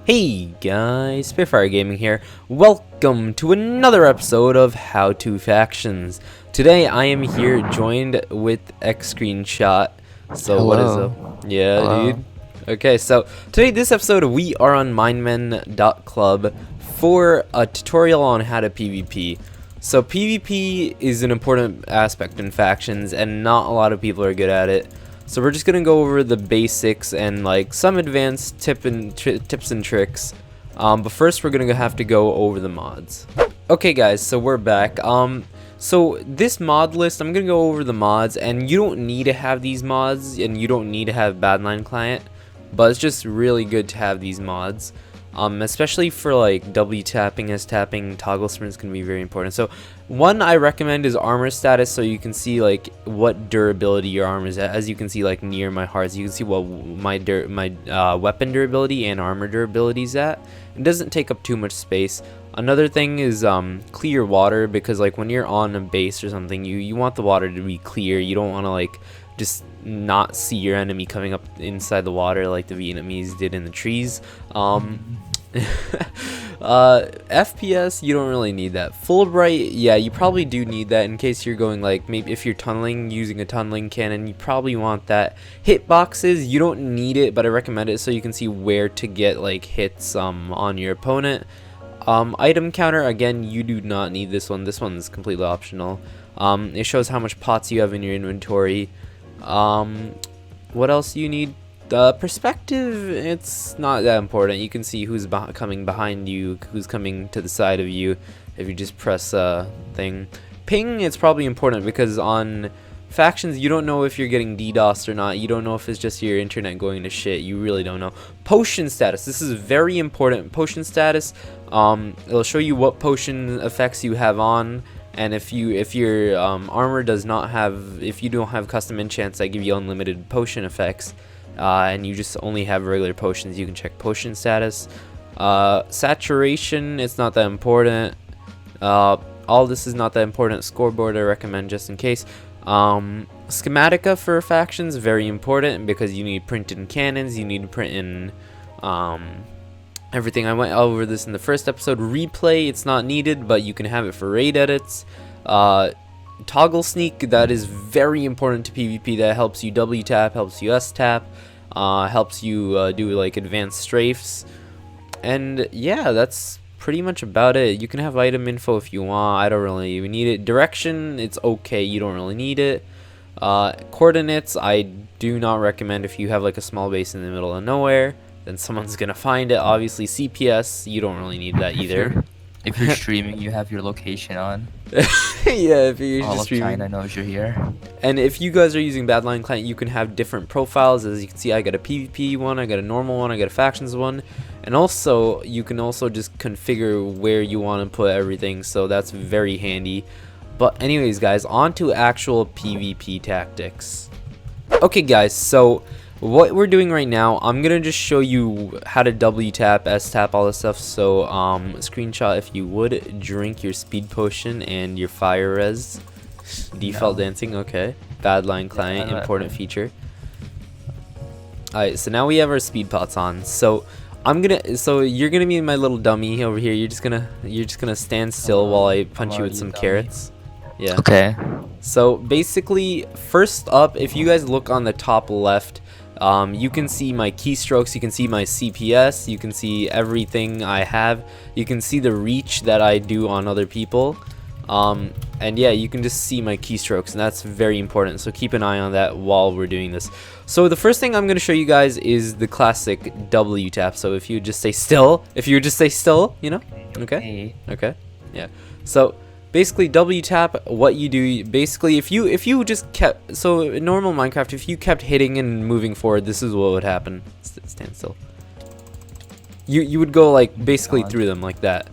Hey guys, SpiritFire Gaming here. Welcome to another episode of How To Factions. Today I am here joined with xScreenShot. So Hello. what is up? Yeah, Hello. dude. Okay, so today this episode we are on minemen.club for a tutorial on how to PvP. So PvP is an important aspect in factions and not a lot of people are good at it. So we're just gonna go over the basics and like some advanced tips and tricks. But first we're gonna have to go over the mods. Okay guys, so we're back. So this mod list, I'm gonna go over the mods, and you don't need to have these mods, and you don't need to have Badline Client, but it's just really good to have these mods. Especially for like W tapping, S tapping, toggle sprints can be very important. So one I recommend is armor status, so you can see like what durability your armor is at. As you can see, like near my hearts, you can see what my weapon durability and armor durability is at. It doesn't take up too much space. Another thing is clear water, because like when you're on a base or something, you want the water to be clear. You don't want to like just not see your enemy coming up inside the water like the Vietnamese did in the trees. FPS, you don't really need that. Fulbright, yeah, you probably do need that in case you're going like, maybe if you're tunneling using a tunneling cannon, you probably want that. Hitboxes, you don't need it, but I recommend it so you can see where to get like hits on your opponent. Item counter, again, you do not need this one. This one is completely optional. It shows how much pots you have in your inventory. What else do you need? Perspective, it's not that important. You can see who's coming behind you, who's coming to the side of you if you just press thing. Ping, it's probably important because on factions you don't know if you're getting DDoS or not. You don't know if it's just your internet going to shit. You really don't know. Potion status, this is very important. Potion status, it'll show you what potion effects you have on. And if your armor does not have, if you don't have custom enchants that give you unlimited potion effects, and you just only have regular potions, you can check potion status. Saturation, it's not that important. All this is not that important. Scoreboard I recommend just in case. Schematica for factions, very important because you need printed cannons, you need to print in everything. I went over this in the first episode. Replay, it's not needed, but you can have it for raid edits. Toggle sneak, that is very important to PvP. That helps you W tap, helps you S tap, helps you do like advanced strafes. And yeah, that's pretty much about it. You can have item info if you want. I don't really even need it. Direction, it's okay, you don't really need it. Coordinates, I do not recommend. If you have like a small base in the middle of nowhere, then someone's gonna find it. Obviously CPS, you don't really need that either. If you're streaming, you have your location on. Yeah, if you're All just of streaming. China knows you're here. And if you guys are using Badline Client, you can have different profiles. As you can see, I got a PvP one, I got a normal one, I got a factions one. And also, you can also just configure where you want to put everything, so that's very handy. But anyways, guys, on to actual PvP tactics. Okay, guys, so what we're doing right now, I'm gonna just show you how to W tap, S tap, all this stuff. So screenshot, if you would, drink your speed potion and your fire res. Default dancing, okay. Badline Client, important feature. Alright, so now we have our speed pots on. So you're gonna be my little dummy over here. You're just gonna stand still while I punch you with some carrots. Yeah. Okay. So basically, first up, if you guys look on the top left, you can see my keystrokes, you can see my CPS, you can see everything I have, you can see the reach that I do on other people, and yeah, you can just see my keystrokes, and that's very important, so keep an eye on that while we're doing this. So the first thing I'm going to show you guys is the classic W tap. So if you just stay still, you know, okay, yeah. So basically, W tap, what you do, basically, if you just kept, so in normal Minecraft, if you kept hitting and moving forward, this is what would happen. Stand still. You would go like basically through them like that.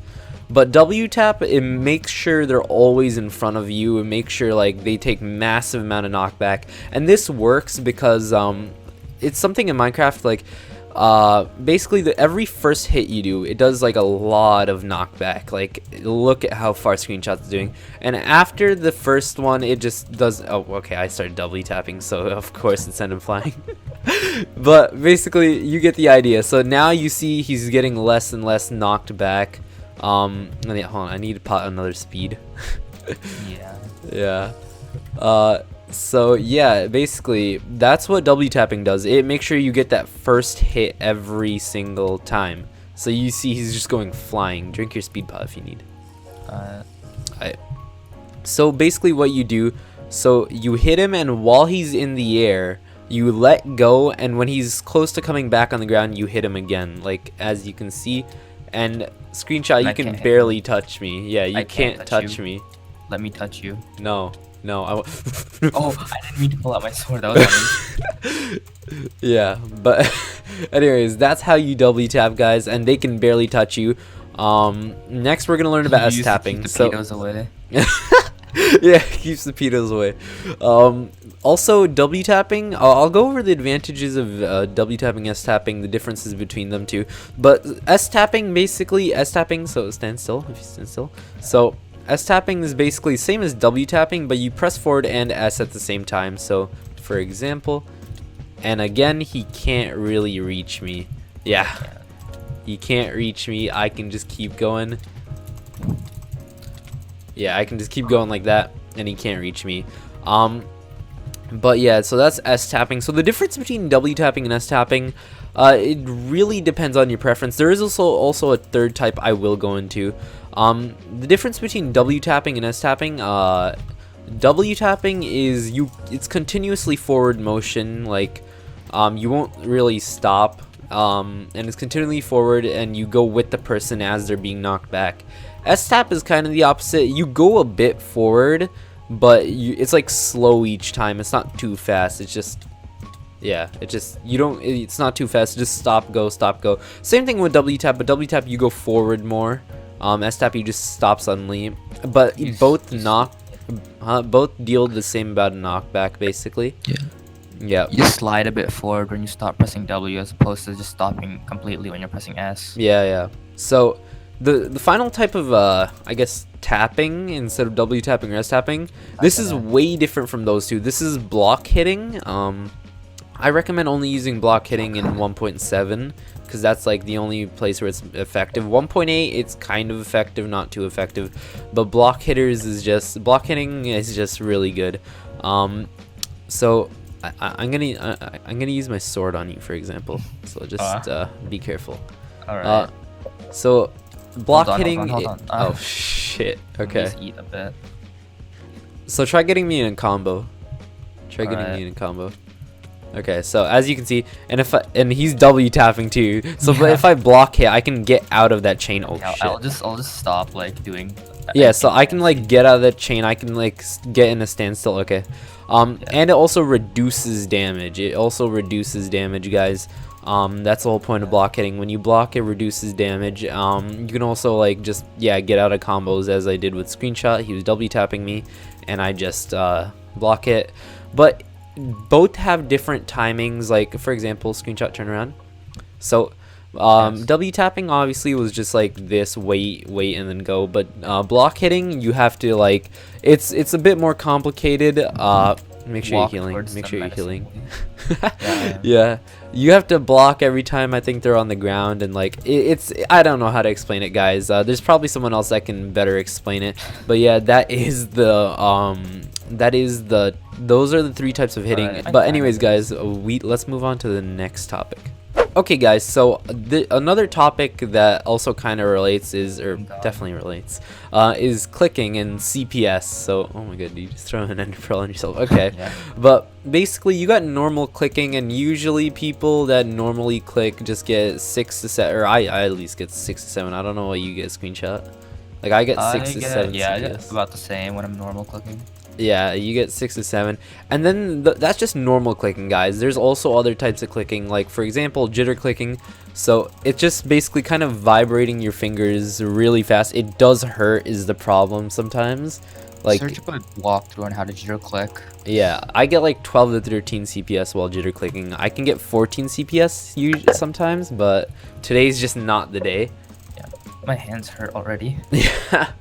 But W tap, it makes sure they're always in front of you, and make sure like they take massive amount of knockback. And this works because it's something in Minecraft, like basically every first hit you do, it does like a lot of knockback. Like, look at how far ScreenShot's doing. And after the first one, it just does. Oh, okay, I started doubly tapping, so of course it sent him flying. But basically, you get the idea. So now you see he's getting less and less knocked back. Hold on, I need to pot another speed. Yeah. So yeah, basically that's what W tapping does. It makes sure you get that first hit every single time. So you see he's just going flying. Drink your speed pot if you need. So basically what you do, so you hit him, and while he's in the air, you let go, and when he's close to coming back on the ground, you hit him again, like as you can see. And ScreenShot, you can barely touch me. Yeah, you can't touch me. Let me touch you. No, oh, I didn't mean to pull out my sword. That was funny. Yeah, but anyways, that's how you doubly tap, guys, and they can barely touch you. Next we're gonna learn about S tapping. So away. yeah, keeps the pedos away. Also, W tapping, I'll go over the advantages of W tapping, S tapping, the differences between them too. But S tapping, basically, S tapping, so stand still, if you stand still. So S tapping is basically the same as W tapping, but you press forward and S at the same time. So for example, and again, he can't really reach me. Yeah, he can't reach me. I can just keep going. Yeah, I can just keep going like that, and he can't reach me. But yeah, so that's S tapping. So the difference between W tapping and S tapping, it really depends on your preference. There is also a third type I will go into. The difference between W tapping and S tapping, W tapping is it's continuously forward motion, like you won't really stop, and it's continually forward, and you go with the person as they're being knocked back. S tap is kind of the opposite. You go a bit forward, but it's like slow each time. It's not too fast. It's just, yeah, it's not too fast. Just stop, go, stop, go. Same thing with W tap, but W tap you go forward more. S tap you just stop suddenly. But both deal the same amount of knockback, basically. Yeah. You just slide a bit forward when you stop pressing W, as opposed to just stopping completely when you're pressing S. Yeah. So the final type of I guess tapping instead of W tapping or S tapping, this is way different from those two. This is block hitting. I recommend only using block hitting in 1.7 because that's like the only place where it's effective. 1.8 it's kind of effective, not too effective, but block hitting is just really good. So I'm gonna use my sword on you, for example. So just be careful. All right. So block hitting. Hold on. Oh shit. Okay. Just eat a bit. So try getting me in a combo. Okay, so as you can see, and he's W tapping too. So but if I block hit, I can get out of that chain. Oh shit. I'll just stop like doing. Yeah, so I can like get out of that chain. I can like get in a standstill. Okay. And it also reduces damage. Guys. That's the whole point of block hitting. When you block, it reduces damage. You can also like just get out of combos, as I did with ScreenShot. He was W tapping me, and I just block it. But both have different timings. Like for example, ScreenShot turn around. So W tapping obviously was just like this, wait and then go. But block hitting, you have to like it's a bit more complicated. Make sure you're healing. Yeah, you have to block every time. I think they're on the ground, and like it's I don't know how to explain it, guys. There's probably someone else that can better explain it. But yeah, those are the three types of hitting. But anyways, guys, let's move on to the next topic. Okay, guys, so another topic that also kind of relates is clicking and CPS. So, oh my god, you just throw an ender pearl on yourself. Okay, but basically you got normal clicking, and usually people that normally click just get 6 to 7, or I at least get 6 to 7. I don't know what you get, ScreenShot. Like I get 6 to 7. Yeah, I CPS. get about the same when I'm normal clicking. Yeah, you get 6 to 7, and then that's just normal clicking, guys. There's also other types of clicking, like for example jitter clicking. So it's just basically kind of vibrating your fingers really fast. It does hurt is the problem sometimes. Like, search up a walkthrough on how to jitter click. yeah, I get like 12 to 13 CPS while jitter clicking. I can get 14 CPS sometimes, but today's just not the day. Yeah, my hands hurt already. Yeah.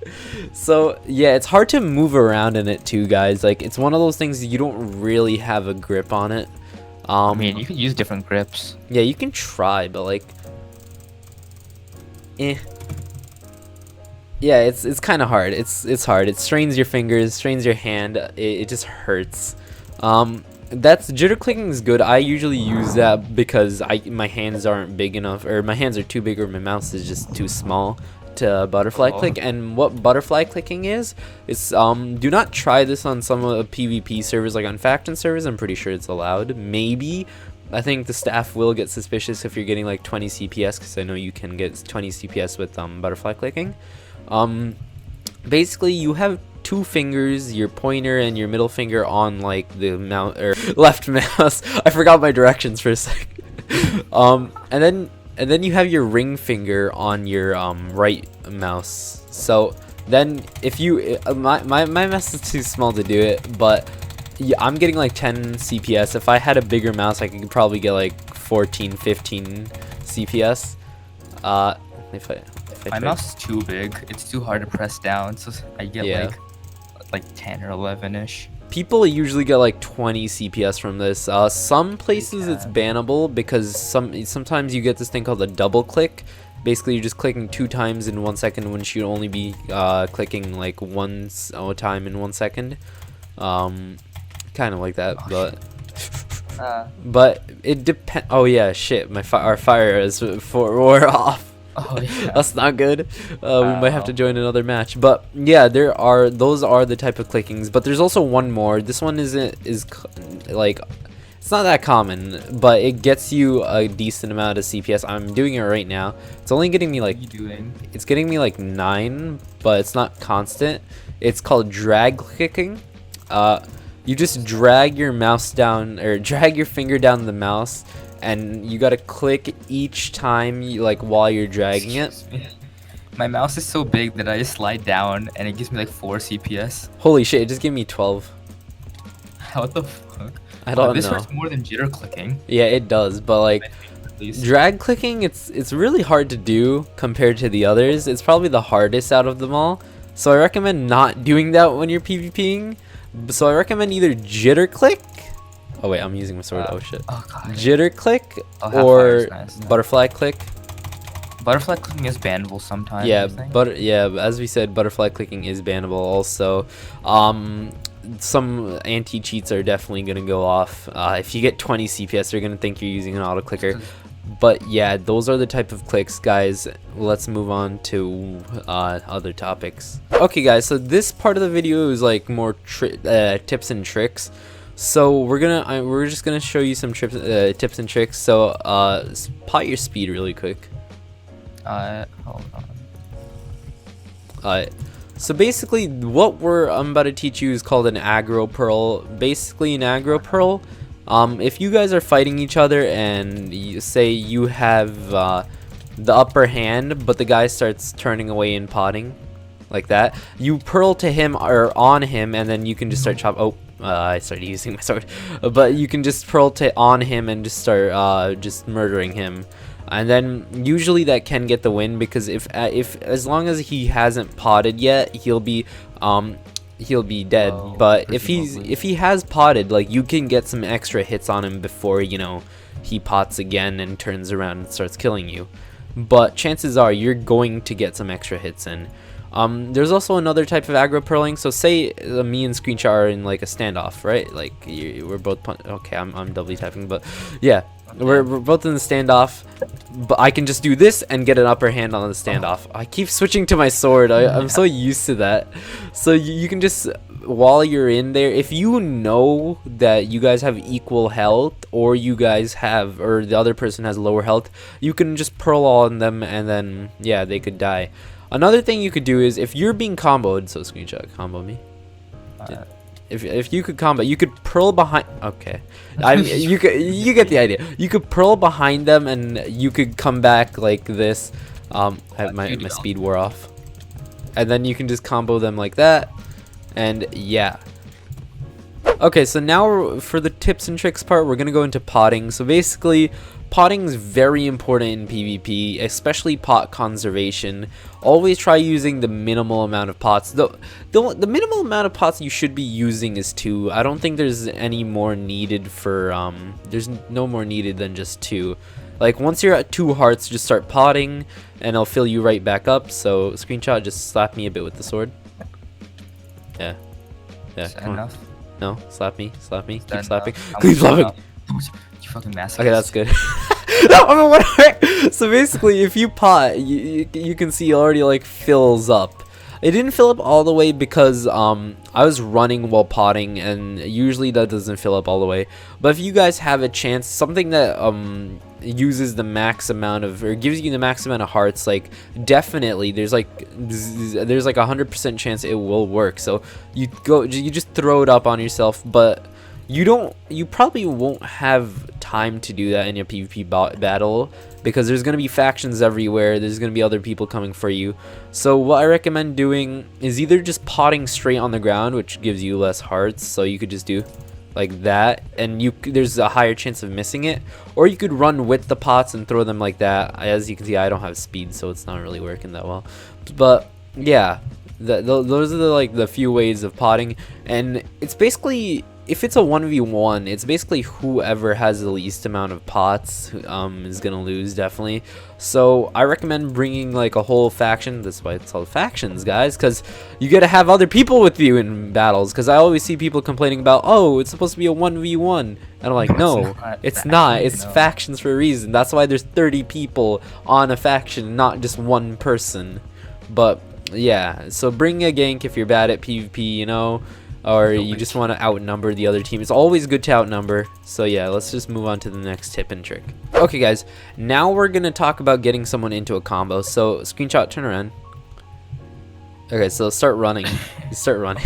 So yeah, it's hard to move around in it too, guys. Like, it's one of those things you don't really have a grip on it. I mean, you can use different grips. Yeah, you can try, but like, yeah, it's kind of hard. It's hard. It strains your fingers, strains your hand. It just hurts. That's jitter clicking is good. I usually use that because my hands aren't big enough, or my hands are too big, or my mouse is just too small to butterfly click. And what butterfly clicking is do not try this on some of the PvP servers, like on faction servers. I'm pretty sure it's allowed. Maybe. I think the staff will get suspicious if you're getting like 20 CPS, because I know you can get 20 CPS with butterfly clicking. Basically, you have two fingers, your pointer and your middle finger, on like the mouse or left mouse. I forgot my directions for a sec. And then you have your ring finger on your right mouse. So then if you my mouse is too small to do it, but yeah, I'm getting like 10 CPS. If I had a bigger mouse, I could probably get like 14, 15 CPS. My mouse is too big. It's too hard to press down, so I get like 10 or 11-ish. People usually get like 20 CPS from this. Some places it's bannable because sometimes you get this thing called a double click. Basically, you're just clicking 2 times in 1 second when you should only be clicking like once a time in 1 second. Kind of like that, but it depends. Oh yeah, shit! Our fire is wore off. Oh yeah, that's not good. We might have to join another match. But yeah, those are the type of clickings. But there's also one more. This one is like, it's not that common, but it gets you a decent amount of CPS. I'm doing it right now. It's only getting me like, it's getting me like 9, but it's not constant. It's called drag clicking. You just drag your mouse down, or drag your finger down the mouse, and you gotta click each time while you're dragging it. My mouse is so big that I just slide down and it gives me like 4 CPS. Holy shit, it just gave me 12. What the fuck? I don't know. This hurts more than jitter clicking. Yeah, it does, but like, drag clicking, it's really hard to do compared to the others. It's probably the hardest out of them all. So I recommend not doing that when you're PvPing. So I recommend either jitter click. Oh wait, I'm using my sword. Oh shit. Oh god. Jitter click or butterfly click. Butterfly clicking is bannable sometimes. Yeah, but as we said, butterfly clicking is bannable. Also, some anti-cheats are definitely gonna go off. If you get 20 CPS, they're gonna think you're using an auto clicker. But yeah, those are the type of clicks, guys. Let's move on to other topics. Okay, guys, so this part of the video is like more tips and tricks. So we're just gonna show you some tips and tricks. So pot your speed really quick. Hold on. So basically, what I'm about to teach you is called an aggro pearl. Basically, an aggro pearl. If you guys are fighting each other and you say you have the upper hand, but the guy starts turning away and potting, like that, you pearl to him or on him, and then you can just start chop. Oh, I started using my sword, but you can just pearl to on him and just start just murdering him. And then usually that can get the win, because if as long as he hasn't potted yet, he'll be dead. But if he has potted, like, you can get some extra hits on him before, you know, he pots again and turns around and starts killing you. But chances are you're going to get some extra hits in. There's also another type of aggro pearling. So say me and Screenshot are in like a standoff, right? Like we're both okay, I'm doubly typing, but yeah, we're both in the standoff, but I can just do this and get an upper hand on the standoff. I keep switching to my sword. I'm so used to that. So you can just, while you're in there, if you know that you guys have equal health, or you guys have, or the other person has lower health, you can just pearl on them, and then yeah, they could die. Another thing you could do is, if you're being comboed, so Screenshot, combo me. If you could combo, you could pearl behind. Okay, you get the idea. You could pearl behind them, and you could come back like this. My speed wore off, and then you can just combo them like that, And yeah. Okay, so now for the tips and tricks part, we're gonna go into potting. So basically, potting is very important in PvP, especially pot conservation. Always try using the minimal amount of pots. The minimal amount of pots you should be using is 2. I don't think there's any more needed for there's no more needed than just 2. Like once you're at 2 hearts, just start potting and it'll fill you right back up. So screenshot, just slap me a bit with the sword. Yeah. Yeah, come on. No, slap me, keep slapping. Keep slapping. You fucking masochist. Okay, that's good. No, whatever. So basically, if you pot, you can see it already like fills up. It didn't fill up all the way because I was running while potting, and usually that doesn't fill up all the way. But if you guys have a chance, something that uses the max amount of, or gives you the max amount of hearts, like definitely there's like a 100% chance it will work. So you just throw it up on yourself, but you probably won't have time to do that in your PvP battle, because there's going to be factions everywhere. There's going to be other people coming for you. So what I recommend doing is either just potting straight on the ground, which gives you less hearts, so you could just do like that, and there's a higher chance of missing it, or you could run with the pots and throw them like that. As you can see, I don't have speed, so it's not really working that well. But yeah, those are the few ways of potting, and it's basically, if it's a 1v1, it's basically whoever has the least amount of pots is gonna lose, definitely. So I recommend bringing like a whole faction. That's why it's called factions, guys, because you gotta have other people with you in battles. Because I always see people complaining about, oh, it's supposed to be a 1v1, and I'm like, no, it's not. It's factions for a reason. That's why there's 30 people on a faction, not just one person. But yeah, so bring a gank if you're bad at PvP, you know, or you just want to outnumber the other team. It's always good to outnumber. So yeah, let's just move on to the next tip and trick. Okay guys, now we're gonna talk about getting someone into a combo. So screenshot, turn around. Okay, so start running. You start running.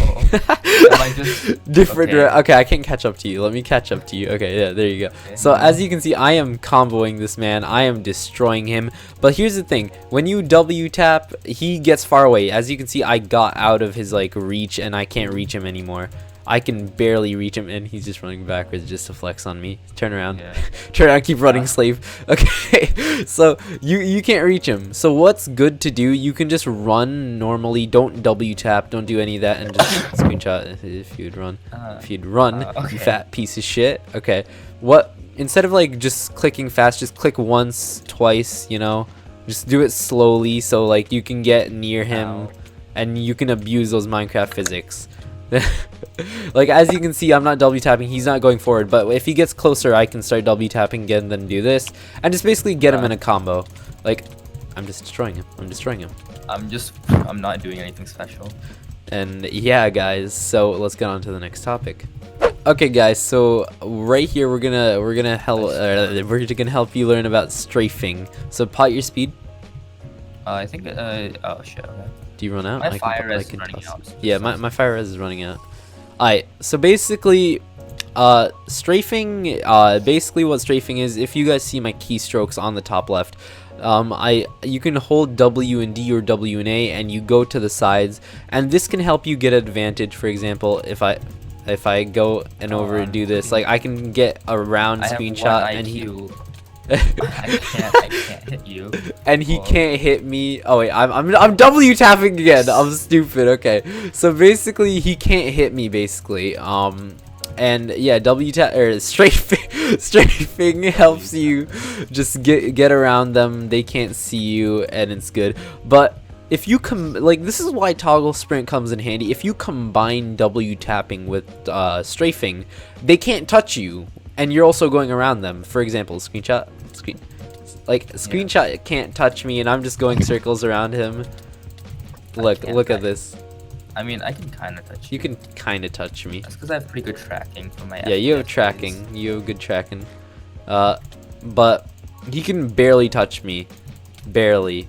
Different. Okay, I can't catch up to you. Let me catch up to you. Okay, yeah, there you go. Okay. So as you can see, I am comboing this man. I am destroying him. But here's the thing: when you W tap, he gets far away. As you can see, I got out of his like reach, and I can't reach him anymore. I can barely reach him, and he's just running backwards just to flex on me. Turn around. Yeah. Turn around, keep running, slave. Okay, so you can't reach him. So what's good to do, you can just run normally. Don't W tap, don't do any of that, and just screenshot if you'd run. If you'd run, okay. You fat piece of shit. Okay, instead of like just clicking fast, just click once, twice, you know? Just do it slowly so like you can get near him and you can abuse those Minecraft physics. Like as you can see, I'm not W tapping, he's not going forward, but if he gets closer, I can start W tapping again, then do this and just basically get him in a combo. Like I'm just destroying him. I'm not doing anything special. And yeah guys, so let's get on to the next topic. Okay guys, so right here we're gonna help you learn about strafing. So pot your speed. I think oh shit, okay. Do you run out? My fire res is running out. Yeah, my fire res is running out. Alright, so basically, strafing, basically what strafing is, if you guys see my keystrokes on the top left, you can hold W and D or W and A, and you go to the sides, and this can help you get advantage. For example, if I go and over and do this, like I can get a round screenshot, and I can't hit you. And he can't hit me. Oh wait, I'm W tapping again. I'm stupid. Okay, so basically he can't hit me basically. And yeah, W tap or strafing helps you just get around them. They can't see you, and it's good. But if you this is why toggle sprint comes in handy. If you combine W tapping with strafing, they can't touch you, and you're also going around them. For example, screenshot can't touch me, and I'm just going circles around him. Look at this. I mean, I can kind of touch you. You can kind of touch me. That's because I have pretty good tracking for my Yeah, you have tracking. You have good tracking. But he can barely touch me. Barely.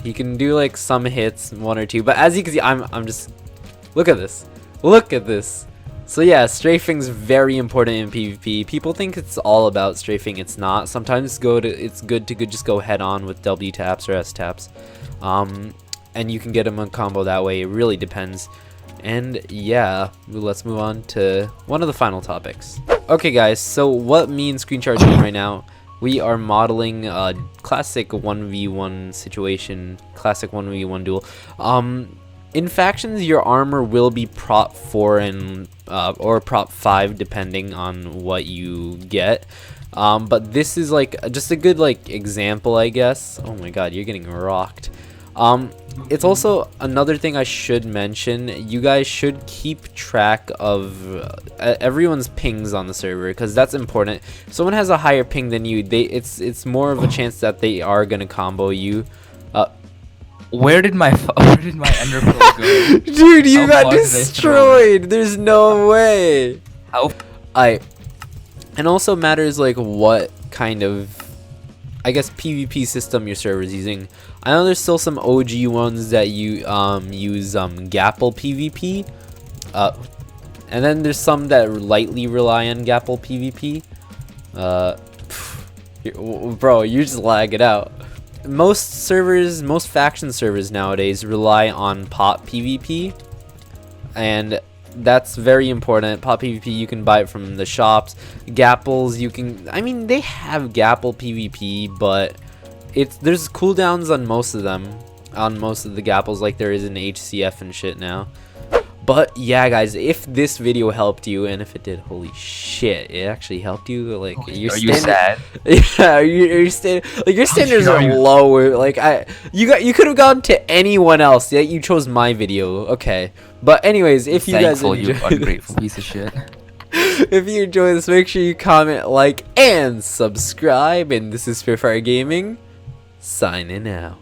He can do like some hits, 1 or 2. But as you can see, I'm just... Look at this. Look at this. So yeah, strafing's very important in PvP. People think it's all about strafing. It's not. Sometimes it's good to just go head on with W taps or S taps. And you can get them on combo that way. It really depends. And yeah, let's move on to one of the final topics. Okay guys, so what me and ScreenShot are doing right now, we are modeling a classic 1v1 situation, classic 1v1 duel. In factions, your armor will be prop 4 and or prop 5 depending on what you get. But this is like just a good like example, I guess. Oh my god, you're getting rocked. It's also another thing I should mention. You guys should keep track of everyone's pings on the server, because that's important. If someone has a higher ping than you, it's more of a chance that they are gonna combo you. Where did my ender pearl go? Dude, you got destroyed. There's no way. How? And also matters like what kind of, I guess, PvP system your server is using. I know there's still some OG ones that you use Gapple PvP, and then there's some that lightly rely on Gapple PvP. Bro, you just lag it out. Most servers, most faction servers nowadays rely on pop PvP, and that's very important. Pop PvP, you can buy it from the shops. Gapples, you can, I mean, they have Gapple PvP, but there's cooldowns on most of them, on most of the Gapples, like there is in HCF and shit now. But yeah, guys, if this video helped you, and if it did, holy shit, it actually helped you. Like, are you sad? Yeah, your standards are low. Like, you could have gone to anyone else. Yet you chose my video. Okay, but anyways, if you guys enjoyed, you ungrateful piece of shit. If you enjoy this, make sure you comment, like, and subscribe. And this is SpiritFire Gaming, signing out.